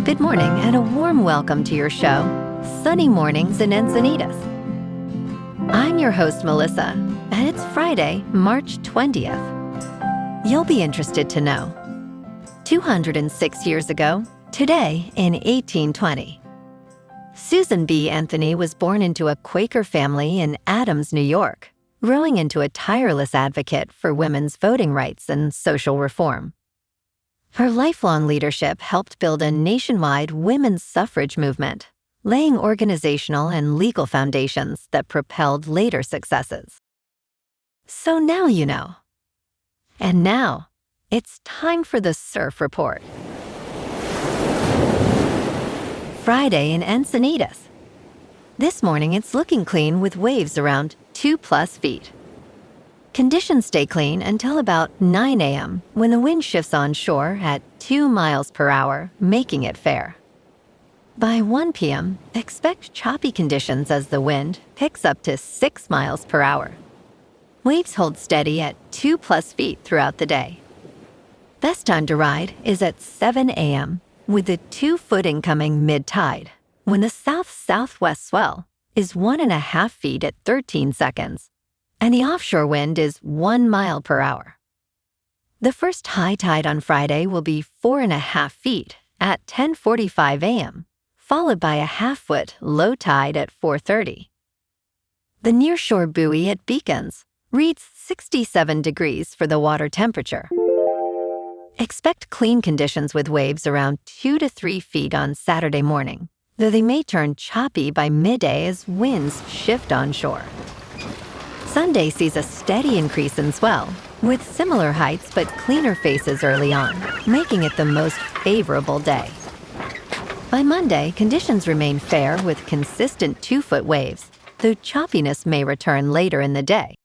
Good morning and a warm welcome to your show, Sunny Mornings in Encinitas. I'm your host, Melissa, and it's Friday, March 20th. You'll be interested to know. 206 years ago, today in 1820, Susan B. Anthony was born into a Quaker family in Adams, New York, growing into a tireless advocate for women's voting rights and social reform. Her lifelong leadership helped build a nationwide women's suffrage movement, laying organizational and legal foundations that propelled later successes. So now you know. And now, it's time for the Surf Report. Friday in Encinitas. This morning it's looking clean with waves around 2+ feet. Conditions stay clean until about 9 a.m. when the wind shifts onshore at 2 miles per hour, making it fair. By 1 p.m., expect choppy conditions as the wind picks up to 6 miles per hour. Waves hold steady at 2+ feet throughout the day. Best time to ride is at 7 a.m. with the 2-foot incoming mid-tide, when the south-southwest swell is 1.5 feet at 13 seconds, and the offshore wind is 1 mile per hour. The first high tide on Friday will be 4.5 feet at 10:45 a.m., followed by a 1/2-foot low tide at 4:30. The nearshore buoy at Beacons reads 67 degrees for the water temperature. Expect clean conditions with waves around 2 to 3 feet on Saturday morning, though they may turn choppy by midday as winds shift onshore. Sunday sees a steady increase in swell, with similar heights but cleaner faces early on, making it the most favorable day. By Monday, conditions remain fair with consistent 2-foot waves, though choppiness may return later in the day.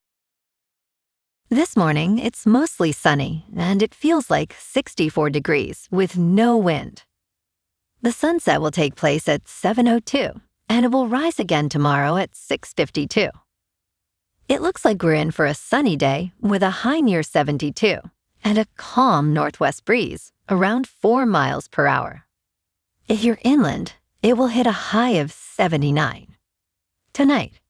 This morning, it's mostly sunny, and it feels like 64 degrees with no wind. The sunset will take place at 7:02, and it will rise again tomorrow at 6:52. It looks like we're in for a sunny day with a high near 72 and a calm northwest breeze around 4 miles per hour. If you're inland, it will hit a high of 79. Tonight,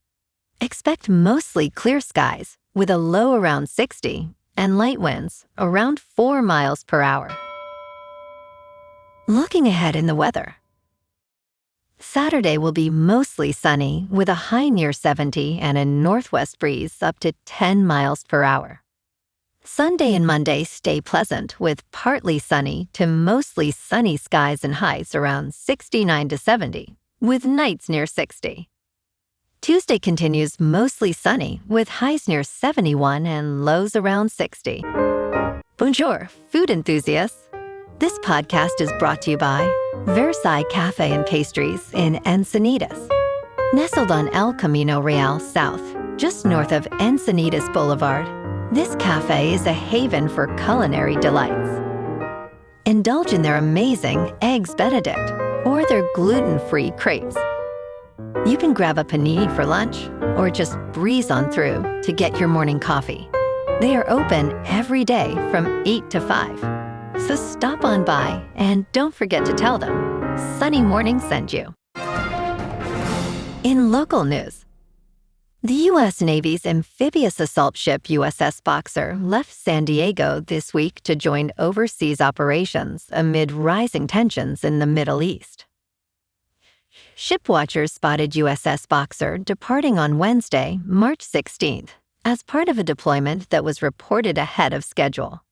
expect mostly clear skies with a low around 60 and light winds around 4 miles per hour. Looking ahead in the weather. Saturday will be mostly sunny with a high near 70 and a northwest breeze up to 10 miles per hour. Sunday and Monday stay pleasant with partly sunny to mostly sunny skies and highs around 69 to 70, with nights near 60. Tuesday continues mostly sunny with highs near 71 and lows around 60. Bonjour, food enthusiasts. This podcast is brought to you by Versailles Cafe and Pastries in Encinitas. Nestled on El Camino Real South, just north of Encinitas Boulevard, this cafe is a haven for culinary delights. Indulge in their amazing Eggs Benedict or their gluten-free crepes. You can grab a panini for lunch or just breeze on through to get your morning coffee. They are open every day from 8 to 5. So stop on by and don't forget to tell them Sunny Morning sent you. In local news, the U.S. Navy's amphibious assault ship USS Boxer left San Diego this week to join overseas operations amid rising tensions in the Middle East. Ship watchers spotted USS Boxer departing on Wednesday, March 16th, as part of a deployment that was reported ahead of schedule.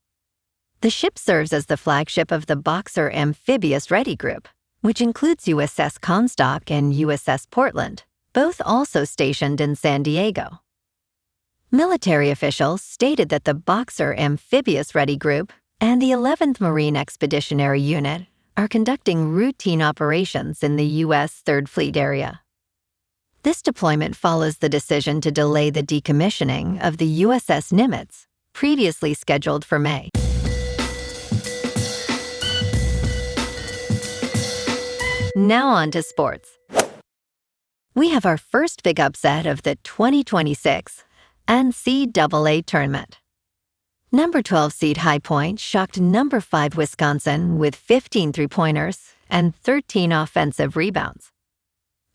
The ship serves as the flagship of the Boxer Amphibious Ready Group, which includes USS Comstock and USS Portland, both also stationed in San Diego. Military officials stated that the Boxer Amphibious Ready Group and the 11th Marine Expeditionary Unit are conducting routine operations in the U.S. Third Fleet area. This deployment follows the decision to delay the decommissioning of the USS Nimitz, previously scheduled for May. Now on to sports. We have our first big upset of the 2026 NCAA Tournament. Number 12 seed High Point shocked number 5 Wisconsin with 15 three-pointers and 13 offensive rebounds.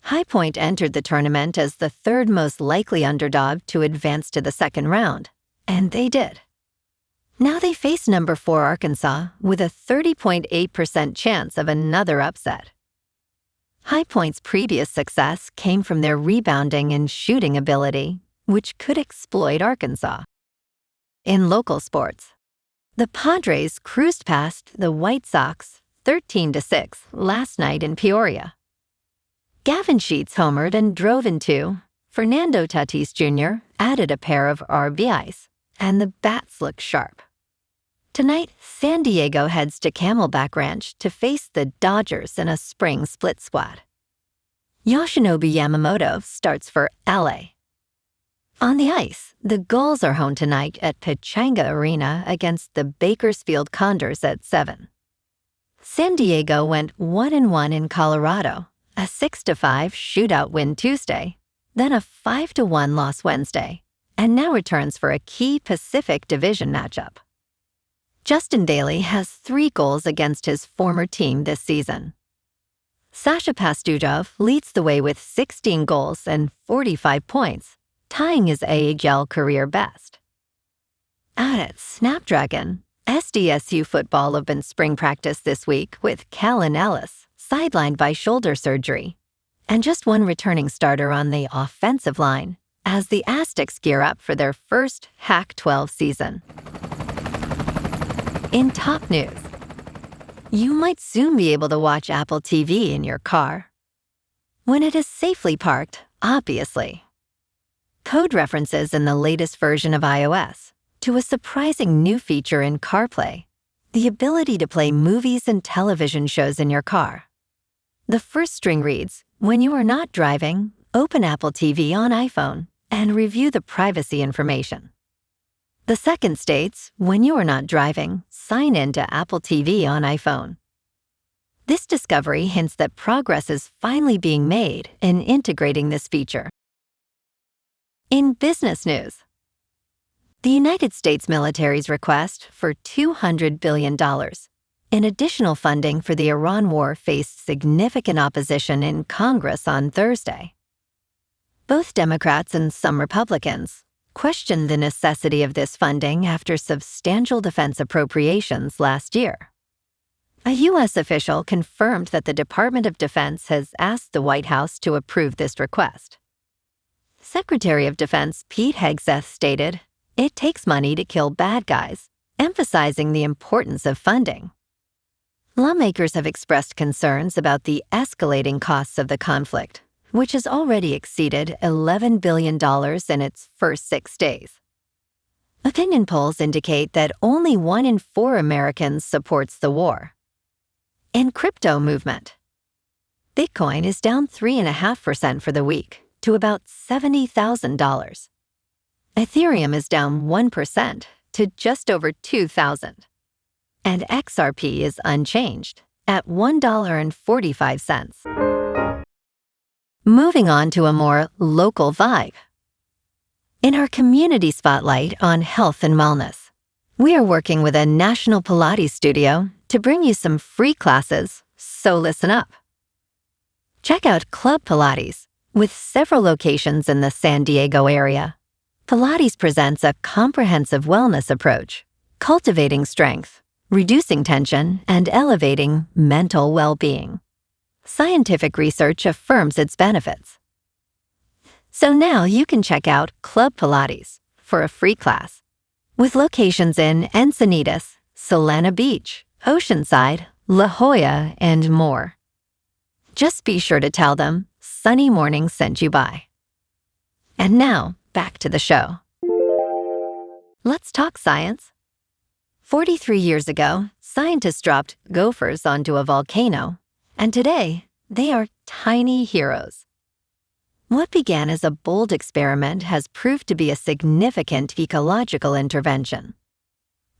High Point entered the tournament as the third most likely underdog to advance to the second round, and they did. Now they face number 4 Arkansas with a 30.8% chance of another upset. High Point's previous success came from their rebounding and shooting ability, which could exploit Arkansas. In local sports, the Padres cruised past the White Sox 13-6 last night in Peoria. Gavin Sheets homered and drove in 2. Fernando Tatis Jr. added a pair of RBIs, and the bats look sharp. Tonight, San Diego heads to Camelback Ranch to face the Dodgers in a spring split squad. Yoshinobu Yamamoto starts for LA. On the ice, the Gulls are home tonight at Pechanga Arena against the Bakersfield Condors at 7. San Diego went 1-1 in Colorado, a 6-5 shootout win Tuesday, then a 5-1 loss Wednesday, and now returns for a key Pacific Division matchup. Justin Daly has 3 goals against his former team this season. Sasha Pastujov leads the way with 16 goals and 45 points, tying his AHL career best. Out at Snapdragon, SDSU football opened spring practice this week with Callan Ellis sidelined by shoulder surgery, and just one returning starter on the offensive line as the Aztecs gear up for their first Pac-12 season. In top news, you might soon be able to watch Apple TV in your car. When it is safely parked, obviously. Code references in the latest version of iOS to a surprising new feature in CarPlay, the ability to play movies and television shows in your car. The first string reads, "When you are not driving, open Apple TV on iPhone and review the privacy information." The second states, "When you are not driving, sign in to Apple TV on iPhone." This discovery hints that progress is finally being made in integrating this feature. In business news, the United States military's request for $200 billion in additional funding for the Iran war faced significant opposition in Congress on Thursday. Both Democrats and some Republicans questioned the necessity of this funding after substantial defense appropriations last year. A U.S. official confirmed that the Department of Defense has asked the White House to approve this request. Secretary of Defense Pete Hegseth stated, "It takes money to kill bad guys," emphasizing the importance of funding. Lawmakers have expressed concerns about the escalating costs of the conflict, which has already exceeded $11 billion in its first 6 days. Opinion polls indicate that only 1 in 4 Americans supports the war. In crypto movement, Bitcoin is down 3.5% for the week to about $70,000. Ethereum is down 1% to just over $2,000. And XRP is unchanged at $1.45. Moving on to a more local vibe. In our community spotlight on health and wellness, we are working with a national Pilates studio to bring you some free classes, so listen up. Check out Club Pilates, with several locations in the San Diego area. Pilates presents a comprehensive wellness approach, cultivating strength, reducing tension, and elevating mental well-being. Scientific research affirms its benefits. So now you can check out Club Pilates for a free class, with locations in Encinitas, Solana Beach, Oceanside, La Jolla, and more. Just be sure to tell them Sunny Morning sent you by. And now, back to the show. Let's talk science. 43 years ago, scientists dropped gophers onto a volcano, and today, they are tiny heroes. What began as a bold experiment has proved to be a significant ecological intervention.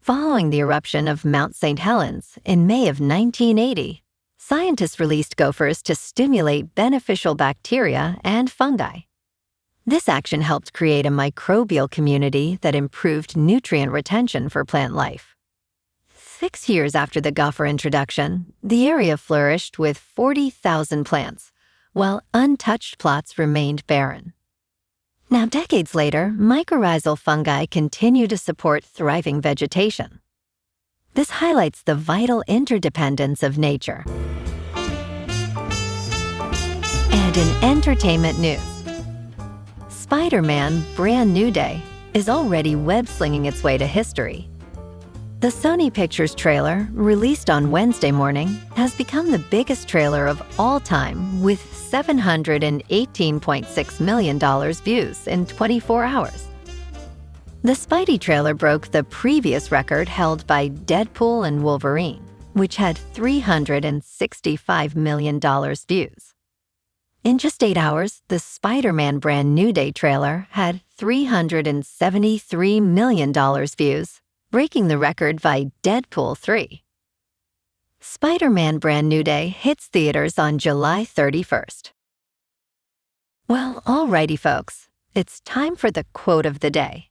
Following the eruption of Mount St. Helens in May of 1980, scientists released gophers to stimulate beneficial bacteria and fungi. This action helped create a microbial community that improved nutrient retention for plant life. 6 years after the gopher introduction, the area flourished with 40,000 plants, while untouched plots remained barren. Now, decades later, mycorrhizal fungi continue to support thriving vegetation. This highlights the vital interdependence of nature. And in entertainment news, Spider-Man Brand New Day is already web-slinging its way to history. The Sony Pictures trailer, released on Wednesday morning, has become the biggest trailer of all time with $718.6 million views in 24 hours. The Spidey trailer broke the previous record held by Deadpool and Wolverine, which had $365 million views. In just 8 hours, the Spider-Man Brand New Day trailer had $373 million views, breaking the record by Deadpool 3. Spider-Man Brand New Day hits theaters on July 31st. Well, alrighty folks, it's time for the quote of the day.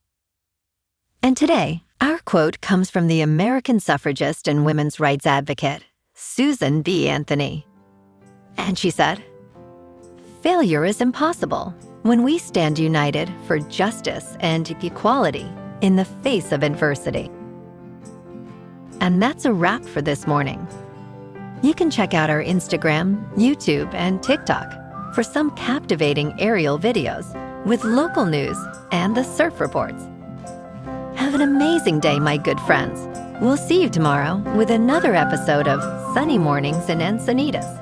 And today, our quote comes from the American suffragist and women's rights advocate, Susan B. Anthony. And she said, "Failure is impossible when we stand united for justice and equality in the face of adversity." And that's a wrap for this morning. You can check out our Instagram, YouTube, and TikTok for some captivating aerial videos with local news and the surf reports. Have an amazing day, my good friends. We'll see you tomorrow with another episode of Sunny Mornings in Encinitas.